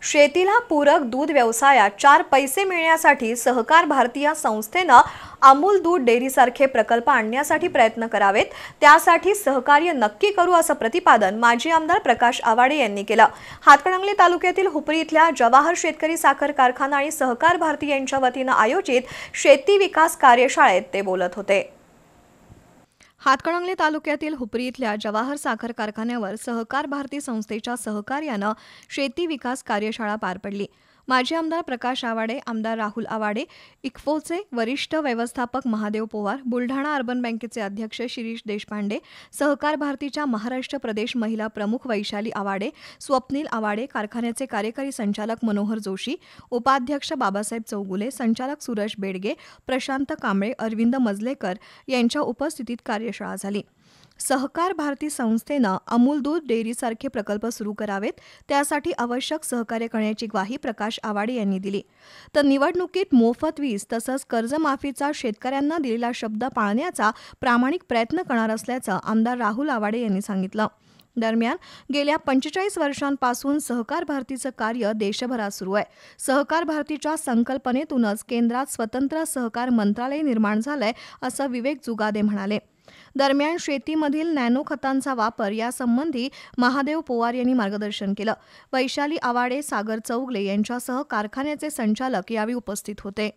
शेतीला पूरक दूध व्यवसायात 4 पैसे मिळण्यासाठी सहकार भारती संस्थेने अमूल दूध डेअरीसारखे प्रकल्प आणण्यासाठी प्रयत्न करावेत। त्यासाठी सहकार्य नक्की करू असं प्रतिपादन माजी आमदार प्रकाश आवाडे यांनी केलं। हातकणंगले तालुक्यातील हुपरी इथल्या जवाहर शेतकरी साखर कारखाना आणि सहकार भारती यांच्या वतीने आयोजित शेती विकास कार्यशाळेत ते बोलत होते। हातकणंगले तालुक्यातील हुपरी इथल्या जवाहर साखर कारखान्यावर सहकार भारती संस्थेच्या सहकार्याने शेती विकास कार्यशाळा पार पडली। माजी आमदार प्रकाश आवाडे, आमदार राहुल आवाडे, इक्फोचे वरिष्ठ व्यवस्थापक महादेव पोवार, बुलढाणा अर्बन बँकेचे अध्यक्ष शिरीष देशपांडे, सहकार भारतीच्या महाराष्ट्र प्रदेश महिला प्रमुख वैशाली आवाडे, स्वप्नील आवाडे, कारखान्याचे कार्यकारी संचालक मनोहर जोशी, उपाध्यक्ष बाबासाहेब चौगुले, संचालक सुरेश बेडगे, प्रशांत कांबळे, अरविंद मजलेकर यांच्या उपस्थितीत कार्यशाळा झाली। सहकार भारती संस्थेने अमूल दूध डेअरीसारखे प्रकल्प सुरू करावेत, त्यासाठी आवश्यक सहकार्य करण्याची ग्वाही प्रकाश आवाडे यांनी दिली। तर निवडणुकीत मोफत वीज तसंच कर्जमाफीचा शेतकऱ्यांना दिलेला शब्द पाळण्याचा प्रामाणिक प्रयत्न करणार असल्याचं आमदार राहुल आवाडे यांनी सांगितलं। दरम्यान गेल्या 45 वर्षांपासून सहकार भारतीचं कार्य देशभरात सुरू आहे। सहकार भारतीच्या संकल्पनेतूनच केंद्रात स्वतंत्र सहकार मंत्रालय निर्माण झालंय असं विवेक जुगादे म्हणाले। दरम्यान शेतीमधील नॅनो खतांचा वापर यासंबंधी महादेव पोवार यांनी मार्गदर्शन केलं। वैशाली आवाडे, सागर चौगले यांच्यासह कारखान्याचे संचालक यावेळी उपस्थित होते।